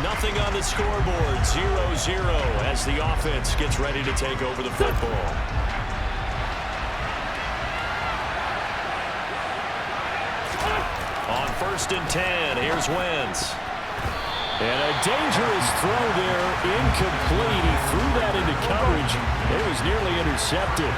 Nothing on the scoreboard. 0-0 as the offense gets ready to take over the football. On 1st and 10, here's Wentz. And a dangerous throw there, incomplete. He threw that into coverage. It was nearly intercepted.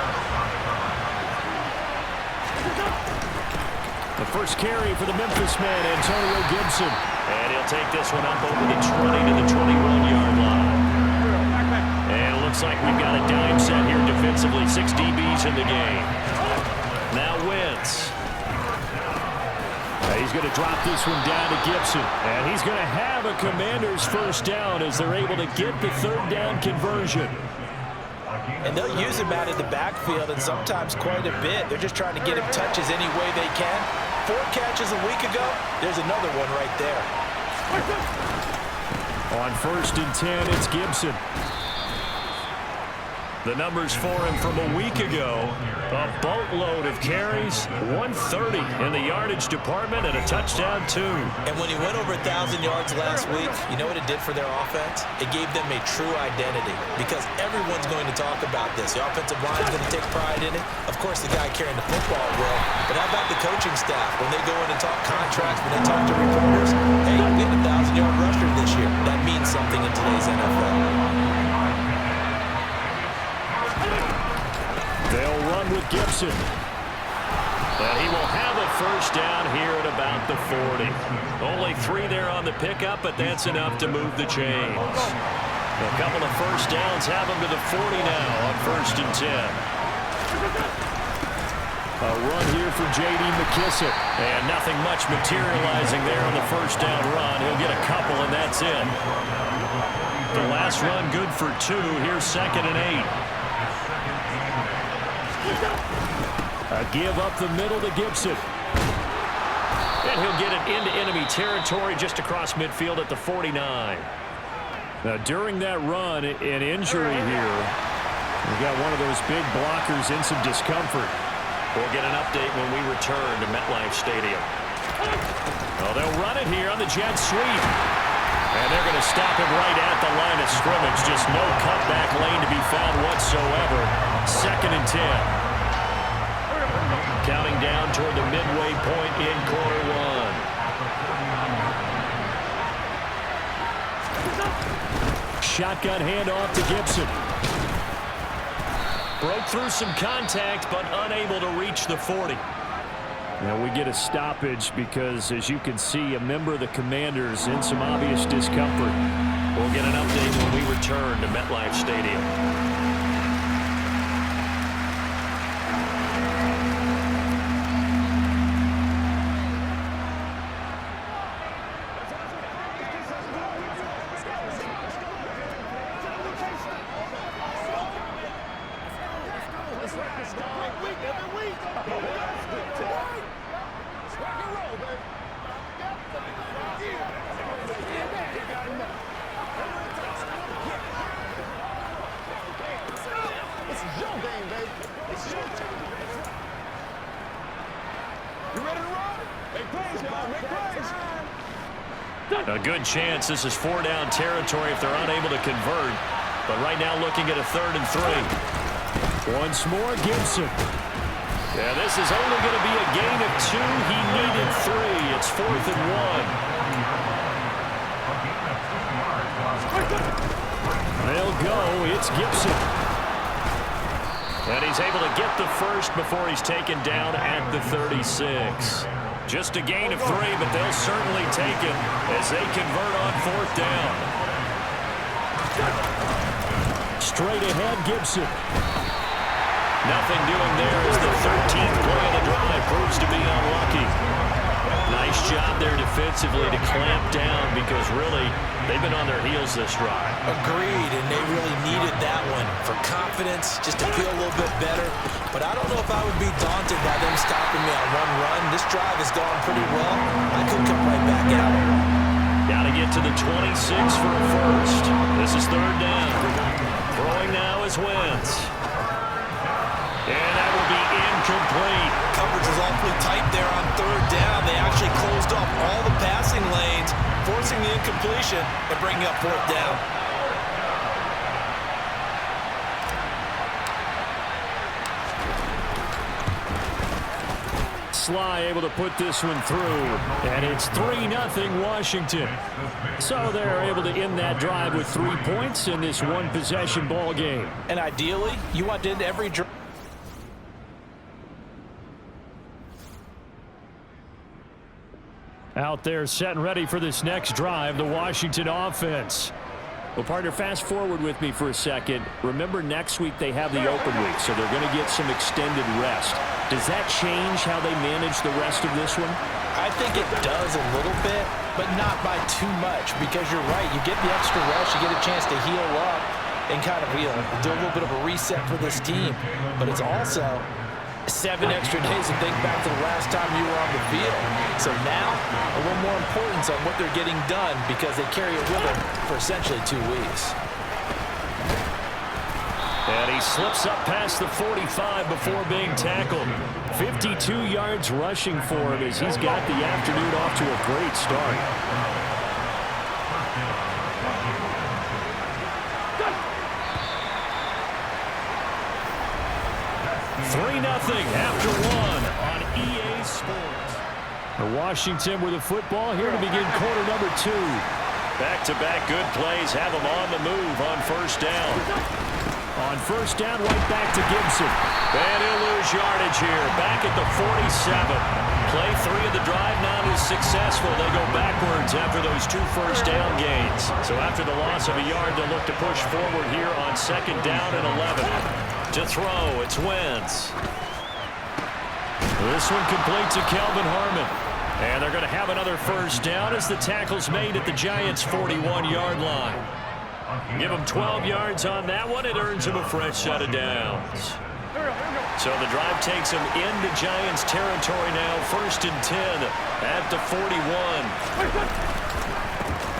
The first carry for the Memphis man, Antonio Gibson. And he'll take this one up over the 20 to the 21-yard line. And it looks like we've got a dime set here defensively. 6 DBs in the game. Now Wentz. He's going to drop this one down to Gibson. And he's going to have a Commanders first down as they're able to get the 3rd down conversion. And they'll use him out in the backfield, and sometimes quite a bit. They're just trying to get him touches any way they can. 4 catches a week ago. There's another one right there. On 1st and 10, it's Gibson. The numbers for him from a week ago, a boatload of carries, 130 in the yardage department, and a touchdown, 2. And when he went over 1,000 yards last week, you know what it did for their offense? It gave them a true identity because everyone's going to talk about this. The offensive line is going to take pride in it. Of course, the guy carrying the football will. But how about the coaching staff? When they go in and talk contracts, when they talk to reporters, hey, we had a 1,000-yard rusher this year. That means something in today's NFL. They'll run with Gibson. And he will have a first down here at about the 40. Only 3 there on the pickup, but that's enough to move the chains. A couple of first downs have him to the 40 now on 1st and 10. A run here for J.D. McKissic. And nothing much materializing there on the first down run. He'll get a couple, and that's it. The last run good for 2. Here's 2nd and 8. A give up the middle to Gibson. And he'll get it into enemy territory just across midfield at the 49. Now, during that run, an injury here. We've got one of those big blockers in some discomfort. We'll get an update when we return to MetLife Stadium. Oh, they'll run it here on the jet sweep. And they're going to stop him right at the line of scrimmage. Just no cutback lane to be found whatsoever. 2nd and 10. Counting down toward the midway point in quarter 1. Shotgun handoff to Gibson. Broke through some contact, but unable to reach the 40. Now we get a stoppage because, as you can see, a member of the Commanders in some obvious discomfort. We'll get an update when we return to MetLife Stadium. A good chance this is 4-down territory if they're unable to convert. But right now looking at a 3rd and 3. Once more, Gibson. Yeah, this is only going to be a gain of 2. He needed 3. It's 4th and 1. They'll go. It's Gibson. And he's able to get the first before he's taken down at the 36. Just a gain of 3, but they'll certainly take it as they convert on 4th down. Straight ahead, Gibson. Nothing doing there as the 13th play of the drive proves to be unlucky. Nice job there defensively to clamp down because really they've been on their heels this drive. Agreed, and they really needed that one for confidence, just to feel a little bit better. But I don't know if I would be daunted by them stopping me on one run. This drive has gone pretty well. I could come right back out. Got to get to the 26 for a first. This is 3rd down. Throwing now is Wentz. And that will be incomplete. Coverage was awfully tight there on 3rd down. They actually closed off all the passing lanes, forcing forcing the incompletion and bringing up fourth down. Sly able to put this one through, and it's 3-0 Washington. So they're able to end that drive with 3 points in this one-possession ball game. And ideally, you want to end every drive. Out there set and ready for this next drive, the Washington offense. Well, partner, fast forward with me for a second. Remember, next week they have the open week, so they're going to get some extended rest. Does that change how they manage the rest of this one? I think it does a little bit, but not by too much, because you're right. You get the extra rest, you get a chance to heal up and kind of do a little bit of a reset for this team. But it's also 7 extra days to think back to the last time you were on the field. So now, a little more importance on what they're getting done because they carry it with them for essentially 2 weeks. And he slips up past the 45 before being tackled. 52 yards rushing for him as he's got the afternoon off to a great start. 3-0 after 1 on EA Sports. Washington with the football here to begin quarter number 2. Back-to-back good plays have them on the move on first down. On first down, right back to Gibson. And he'll lose yardage here. Back at the 47. Play 3 of the drive not as successful. They go backwards after those 2 first down gains. So after the loss of a yard, they'll look to push forward here on second down and 11. To throw, it's Wentz. This one complete to Kelvin Harmon. And they're going to have another first down as the tackle's made at the Giants' 41-yard line. Give him 12 yards on that one. It earns him a fresh set of downs. So the drive takes him into Giants territory now. First and 10 at the 41.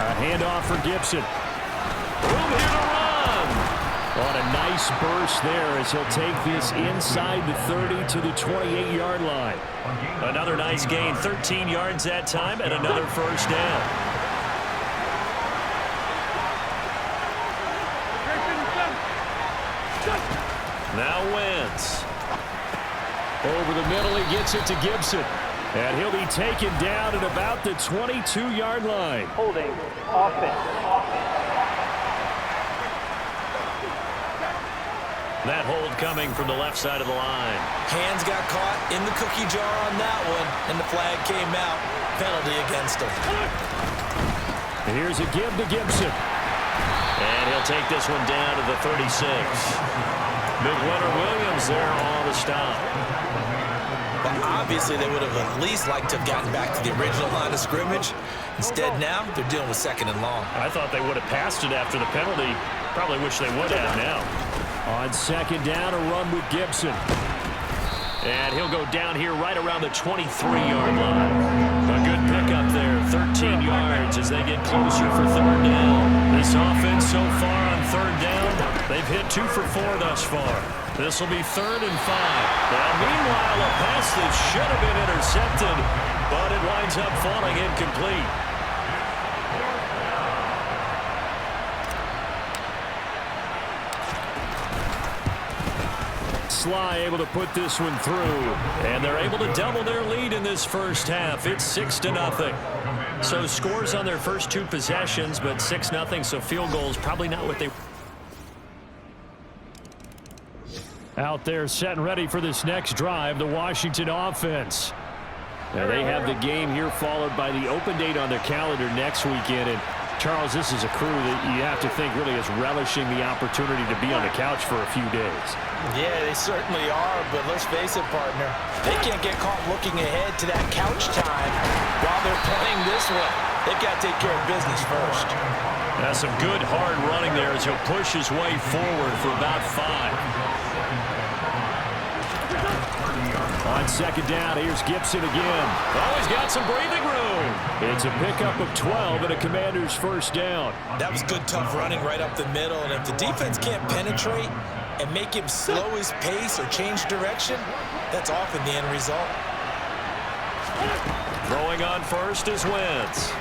A handoff for Gibson. Room here to run. On a nice burst there as he'll take this inside the 30 to the 28-yard line. Another nice gain. 13 yards that time and another first down. Now Wentz. Over the middle, he gets it to Gibson. And he'll be taken down at about the 22-yard line. Holding offense. That hold coming from the left side of the line. Hands got caught in the cookie jar on that one, and the flag came out. Penalty against him. Here's a give to Gibson. And he'll take this one down to the 36. McWinter-Williams there on the stop. Well, obviously, they would have at least liked to have gotten back to the original line of scrimmage. Instead, now they're dealing with second and long. I thought they would have passed it after the penalty. Probably wish they would have now. On second down, a run with Gibson. And he'll go down here right around the 23-yard line. A good pickup there, 13 yards as they get closer for third down. This offense so far on third down, they've hit 2 for 4 thus far. This will be 3rd and 5. Now, meanwhile, a pass that should have been intercepted, but it winds up falling incomplete. Sly able to put this one through, and they're able to double their lead in this first half. It's 6-0. So scores on their first 2 possessions, but 6-0, so field goals probably not what they... Out there set and ready for this next drive, the Washington offense. Now they have the game here followed by the open date on their calendar next weekend. And Charles, this is a crew that you have to think really is relishing the opportunity to be on the couch for a few days. Yeah, they certainly are, but let's face it, partner. They can't get caught looking ahead to that couch time while they're playing this one. They've got to take care of business first. That's some good hard running there as he'll push his way forward for about 5. On second down, here's Gibson again. Oh, he's got some breathing room. It's a pickup of 12 and a Commander's first down. That was good, tough running right up the middle, and if the defense can't penetrate and make him slow his pace or change direction, that's often the end result. Throwing on first is Wentz.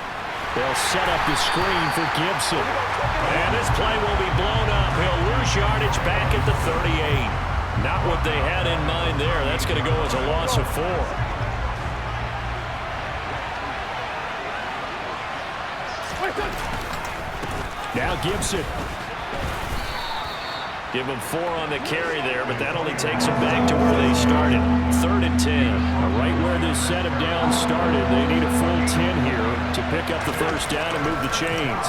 They'll set up the screen for Gibson. And this play will be blown up. He'll lose yardage back at the 38. Not what they had in mind there. That's going to go as a loss of 4. Now Gibson. Give them 4 on the carry there, but that only takes them back to where they started. 3rd and 10. Right where this set of downs started, they need a full 10 here to pick up the first down and move the chains.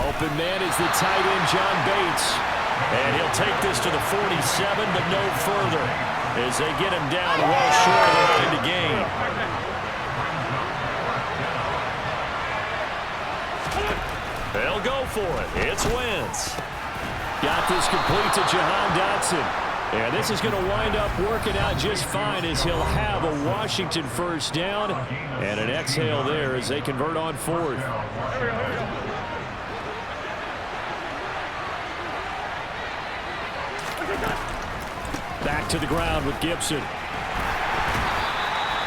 Open man is the tight end, John Bates. And he'll take this to the 47, but no further, as they get him down well short of the line to gain. They'll go for it. It's Wentz. Got this complete to Jahan Dotson. And this is going to wind up working out just fine as he'll have a Washington first down and an exhale there as they convert on 4th. Back to the ground with Gibson.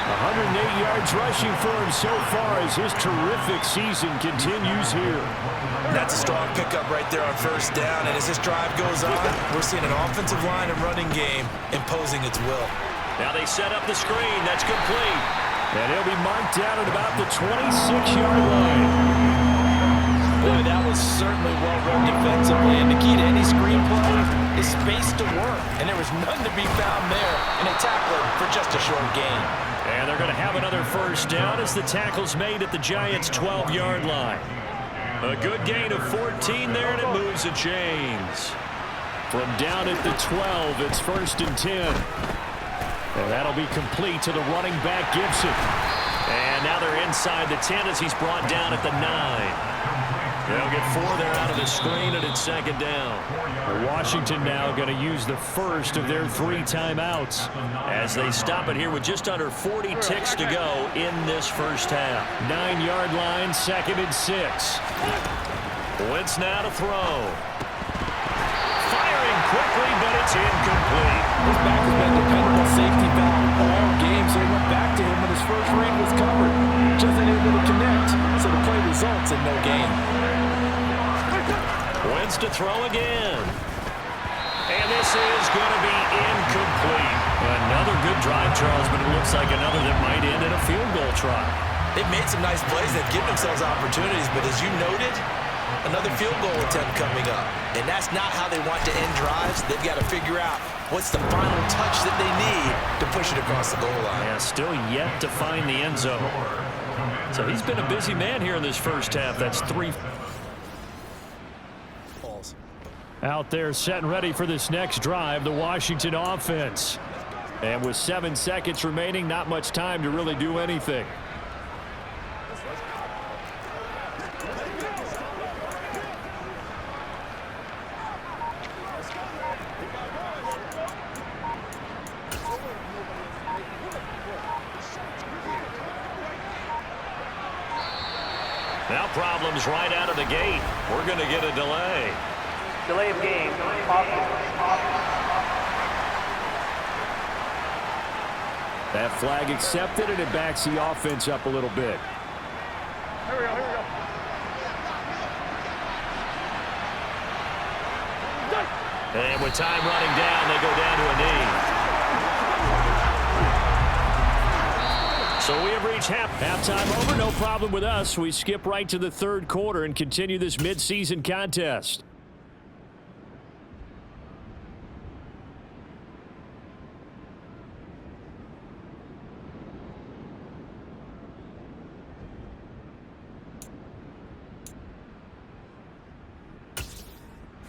108 yards rushing for him so far as his terrific season continues here. That's a strong pickup right there on first down, and as this drive goes on, we're seeing an offensive line and running game imposing its will. Now they set up the screen. That's complete. And he'll be marked down at about the 26-yard line. Boy, that was certainly well run defensively, and the key to any screen play is space to work, and there was none to be found there, and they tackled him for just a short gain. And they're going to have another first down as the tackle's made at the Giants' 12-yard line. A good gain of 14 there, and it moves the chains. From down at the 12, it's 1st and 10. And that'll be complete to the running back, Gibson. And now they're inside the 10 as he's brought down at the 9. They'll get 4 there out of the screen, and it's 2nd down. Washington now going to use the first of their 3 timeouts as they stop it here with just under 40 ticks to go in this first half. 9-yard line, 2nd and 6. Wentz now to throw. Firing quickly, but it's incomplete. His back has been dependable safety valve all game, so he went back to him when his first read was covered. Just unable to connect, so the play results in no gain. Wentz to throw again. And this is going to be incomplete. Another good drive, Charles, but it looks like another that might end in a field goal try. They've made some nice plays. They've given themselves opportunities, but as you noted, another field goal attempt coming up. And that's not how they want to end drives. They've got to figure out what's the final touch that they need to push it across the goal line. Yeah, still yet to find the end zone. So he's been a busy man here in this first half. That's 3. Out there set and ready for this next drive, the Washington offense. And with 7 seconds remaining, not much time to really do anything. Now problems right out of the gate. We're going to get a delay. Delay of game. That flag accepted, and it backs the offense up a little bit. Here we go. And with time running down, they go down to a knee. So we have reached halftime over. No problem with us. We skip right to the 3rd quarter and continue this midseason contest.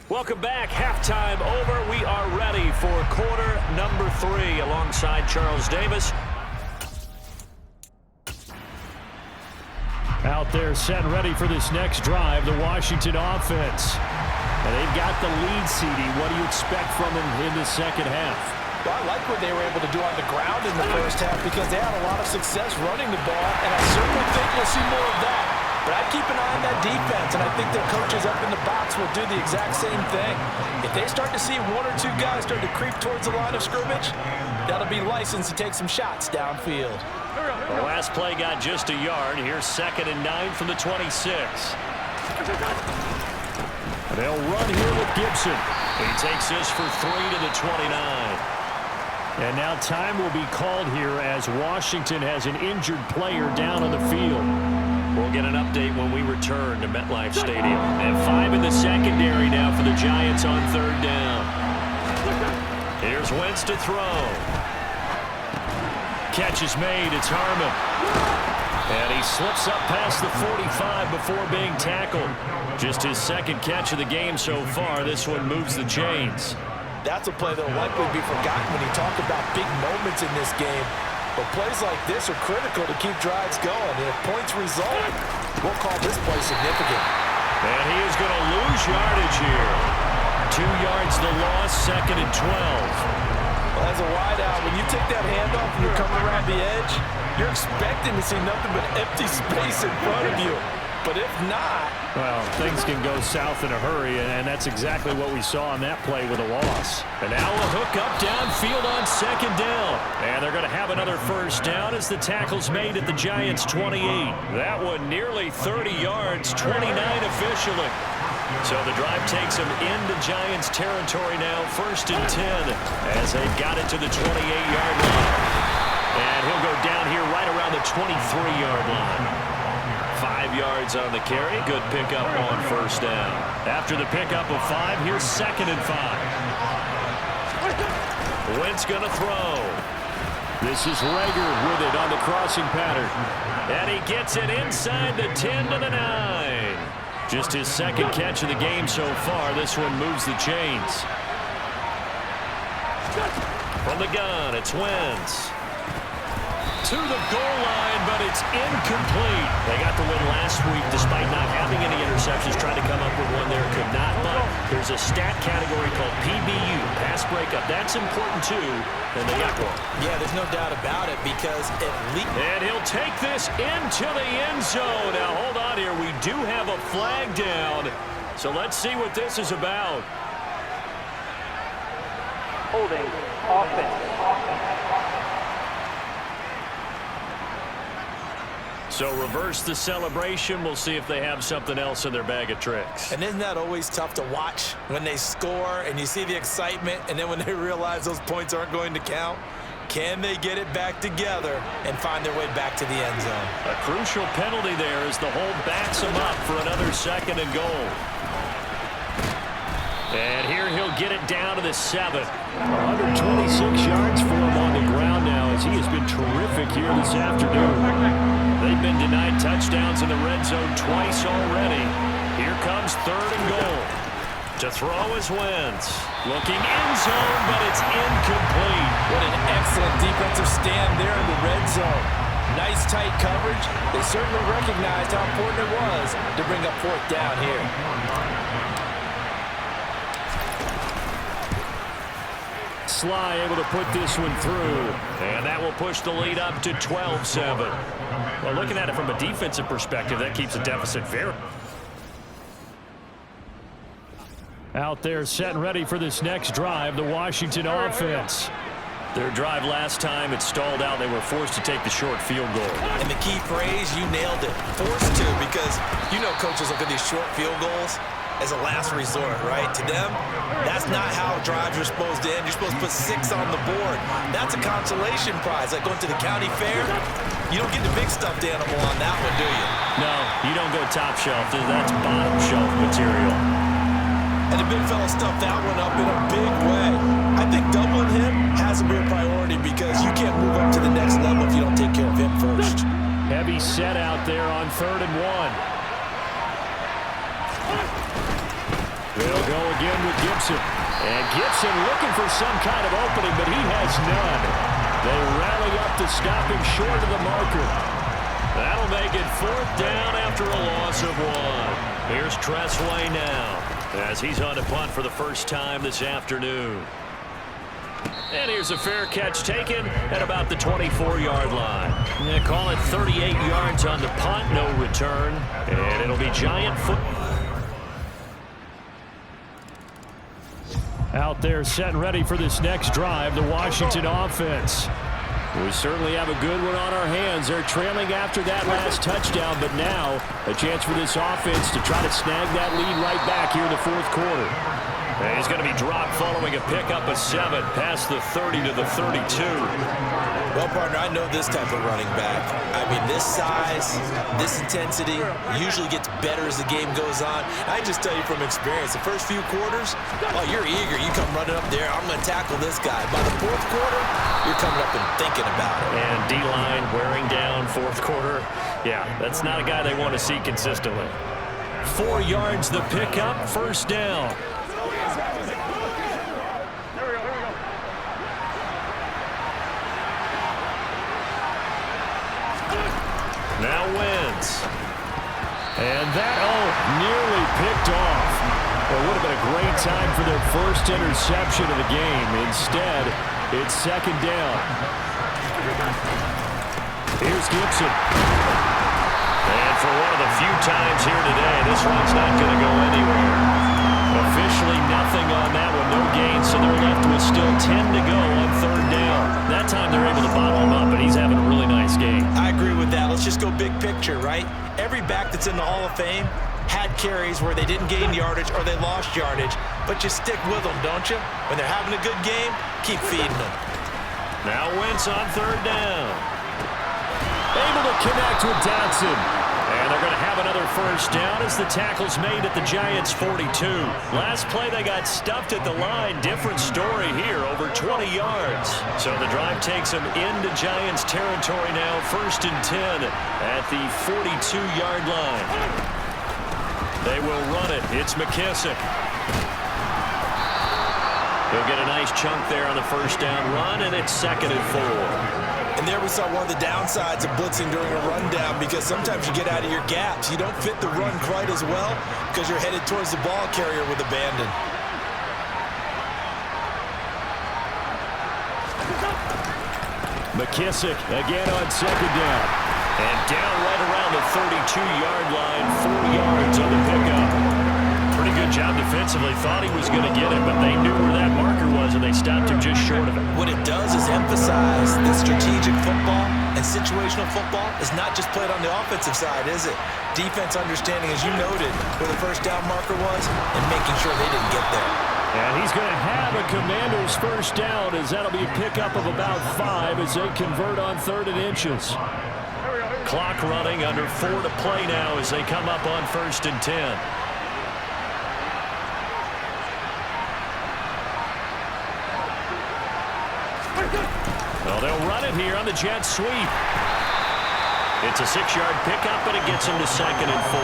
Welcome back. Halftime over. We are ready for quarter number 3 alongside Charles Davis. Out there set and ready for this next drive, the Washington offense. And they've got the lead, CD. What do you expect from them in the second half? Well, I like what they were able to do on the ground in the first half because they had a lot of success running the ball, and I certainly think we'll see more of that. But I'd keep an eye on that defense, and I think their coaches up in the box will do the exact same thing. If they start to see one or two guys start to creep towards the line of scrimmage, that'll be licensed to take some shots downfield. The last play got just a yard. Here's 2nd and 9 from the 26. They'll run here with Gibson. He takes this for 3 to the 29. And now time will be called here as Washington has an injured player down on the field. We'll get an update when we return to MetLife Stadium. And 5 in the secondary now for the Giants on 3rd down. Here's Wentz to throw. Catch is made. It's Harmon. And he slips up past the 45 before being tackled. Just his 2nd catch of the game so far. This one moves the chains. That's a play that will likely be forgotten when you talk about big moments in this game. But plays like this are critical to keep drives going. And if points result, we'll call this play significant. And he is going to lose yardage here. 2 yards the loss, 2nd and 12. Well, as a wideout, when you take that handoff and you're coming around the edge, you're expecting to see nothing but empty space in front of you. But if not... Well, things can go south in a hurry, and that's exactly what we saw on that play with a loss. And now a hook up downfield on 2nd down. And they're going to have another 1st down as the tackle's made at the Giants' 28. That one nearly 30 yards, 29 officially. So the drive takes them into Giants territory now, 1st and 10, as they've got it to the 28-yard line. And he'll go down here right around the 23-yard line. 5 yards on the carry. Good pickup on 1st down. After the pickup of 5, here's 2nd and 5. Wentz going to throw. This is Reagor with it on the crossing pattern. And he gets it inside the 10 to the 9. Just his 2nd catch of the game so far. This one moves the chains. From the gun, it's Wentz. To the goal line, but it's incomplete. They got the win last week despite not having any interceptions. Tried to come up with one there, could not. But there's a stat category called PBU, pass breakup. That's important too, and they got one. Yeah, there's no doubt about it because at least... And he'll take this into the end zone. Now, hold on here. We do have a flag down, so let's see what this is about. Holding. Offense. So reverse the celebration. We'll see if they have something else in their bag of tricks. And isn't that always tough to watch when they score and you see the excitement and then when they realize those points aren't going to count? Can they get it back together and find their way back to the end zone? A crucial penalty there as the hold backs him up for another 2nd and goal. And here he'll get it down to the 7. 126 yards for him on the ground now as he has been terrific here this afternoon. They've been denied touchdowns in the red zone twice already. Here comes 3rd and goal. To throw is Wentz. Looking end zone, but it's incomplete. What an excellent defensive stand there in the red zone. Nice tight coverage. They certainly recognized how important it was to bring up 4th down here. Sly able to put this one through. And that will push the lead up to 12-7. Well, looking at it from a defensive perspective, that keeps the deficit very... Out there set and ready for this next drive, the Washington offense. Their drive last time, it stalled out. They were forced to take the short field goal. And the key phrase, you nailed it. Forced to, because you know coaches look at these short field goals as a last resort, right? To them, that's not how drives are supposed to end. You're supposed to put 6 on the board. That's a consolation prize. Like going to the county fair, you don't get the big stuffed animal on that one, do you? No, you don't go top shelf. That's bottom shelf material. And the big fella stuffed that one up in a big way. I think doubling him has to be a priority because you can't move up to the next level if you don't take care of him first. Heavy set out there on 3rd and 1. They'll go again with Gibson. And Gibson looking for some kind of opening, but he has none. They rally up to stop him short of the marker. That'll make it 4th down after a loss of 1. Here's Tressway now as he's on to punt for the first time this afternoon. And here's a fair catch taken at about the 24-yard line. Yeah, call it 38 yards on the punt, no return. And it'll be Giant foot. Out there set and ready for this next drive, the Washington offense. We certainly have a good one on our hands. They're trailing after that last touchdown, but now a chance for this offense to try to snag that lead right back here in the fourth quarter. And he's going to be dropped following a pickup of 7 past the 30 to the 32. Well, partner, I know this type of running back. I mean, this size, this intensity usually gets better as the game goes on. I just tell you from experience, the first few quarters, oh, you're eager. You come running up there, I'm going to tackle this guy. By the fourth quarter, you're coming up and thinking about it. And D-line wearing down fourth quarter. Yeah, that's not a guy they want to see consistently. 4 yards the pickup, first down. Now Wentz. And that, nearly picked off. It would have been a great time for their first interception of the game. Instead, it's second down. Here's Gibson. And for one of the few times here today, this one's not going to go anywhere. Officially nothing on that one, no gain, so they're left with still 10 to go on third down. That time they're able to bottle him up, and he's having a really nice game. I agree with that. Let's just go big picture, right? Every back that's in the Hall of Fame had carries where they didn't gain yardage or they lost yardage, but you stick with them, don't you? When they're having a good game, keep feeding them. Now Wentz on third down. Able to connect with Dotson. And they're going to have another first down as the tackle's made at the Giants' 42. Last play, they got stuffed at the line. Different story here, over 20 yards. So the drive takes them into Giants territory now, first and 10 at the 42-yard line. They will run it. It's McKissick. He'll get a nice chunk there on the first down run, and it's second and 4. And there we saw one of the downsides of blitzing during a rundown, because sometimes you get out of your gaps. You don't fit the run quite as well because you're headed towards the ball carrier with abandon. McKissick again on second down. And down right around the 32-yard line, 4 yards on the pickup. Pretty good job defensively. Thought he was going to get it, but they knew where that marker was, and they stopped him just short of it. What it does is emphasize that strategic football and situational football is not just played on the offensive side, is it? Defense understanding, as you noted, where the first down marker was and making sure they didn't get there. And he's going to have a Commander's first down, as that'll be a pickup of about 5 as they convert on 3rd and inches. Clock running, under 4 to play now as they come up on 1st and 10. Well, they'll run it here on the jet sweep. It's a 6-yard pickup, but it gets them to second and 4.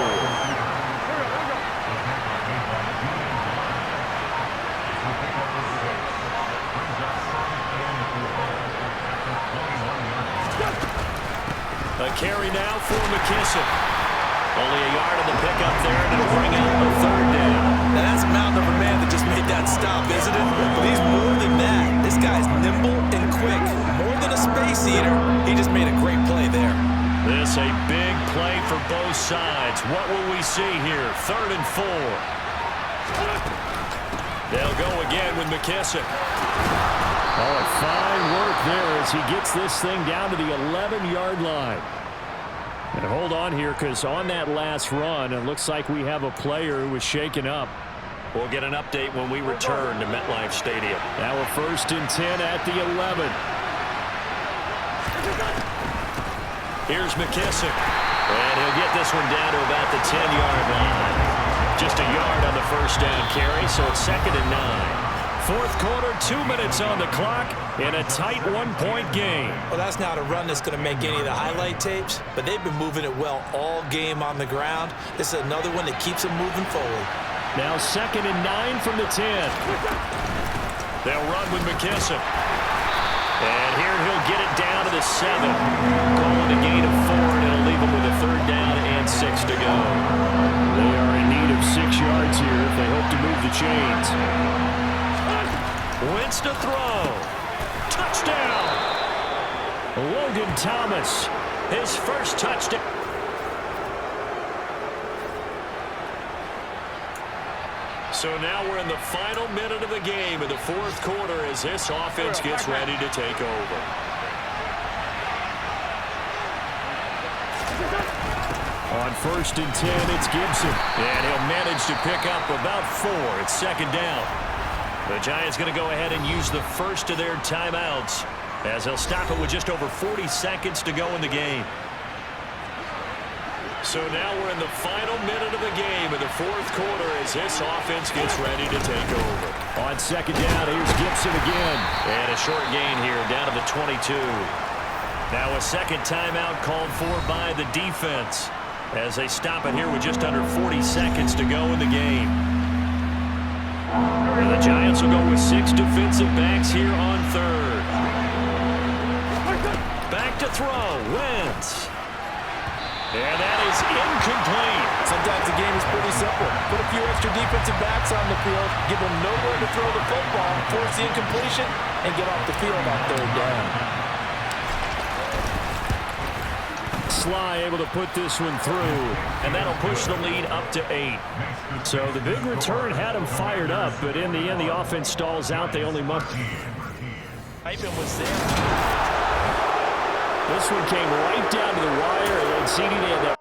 A carry now for McKissick. Only a yard on the pickup there, and it'll bring out the 3rd down. Now that's a mountain of a man that just made that stop, isn't it? But he's more than that. This guy's nimble and quick. More than a space eater, he just made a great play there. This a big play for both sides. What will we see here? 3rd and 4. They'll go again with McKissick. Oh, fine work there as he gets this thing down to the 11-yard line. And hold on here, because on that last run, it looks like we have a player who was shaken up. We'll get an update when we return to MetLife Stadium. Now we're 1st and 10 at the 11. Here's McKissick. And he'll get this one down to about the 10-yard line. Just a yard on the first down carry, so it's 2nd and 9. Fourth quarter, 2 minutes on the clock in a tight 1-point game. Well, that's not a run that's going to make any of the highlight tapes, but they've been moving it well all game on the ground. This is another one that keeps them moving forward. Now 2nd and 9 from the 10. They'll run with McKissick. And here he'll get it down to the 7. Calling a gain of 4, and it'll leave him with a 3rd down and 6 to go. They are in need of 6 yards here if they hope to move the chains. Wentz to throw. touchdown. Logan Thomas, his first touchdown. So now we're in the final minute of the game in the fourth quarter as this offense gets ready to take over. On 1st and 10, it's Gibson. And he'll manage to pick up about 4. It's 2nd down. The Giants going to go ahead and use the first of their timeouts as they'll stop it with just over 40 seconds to go in the game. So now we're in the final minute of the game in the fourth quarter as this offense gets ready to take over. On 2nd down, here's Gibson again. And a short gain here down to the 22. Now a second timeout called for by the defense as they stop it here with just under 40 seconds to go in the game. And the Giants will go with 6 defensive backs here on 3rd. Back to throw, Wentz. And that is incomplete. Sometimes the game is pretty simple. Put a few extra defensive backs on the field, give them nowhere to throw the football, force the incompletion, and get off the field on 3rd down. Sly able to put this one through, and that'll push the lead up to 8. So the big return had him fired up, but in the end, the offense stalls out. They only must. Pipen was there. This one came right down to the wire, and then CeeDee had that.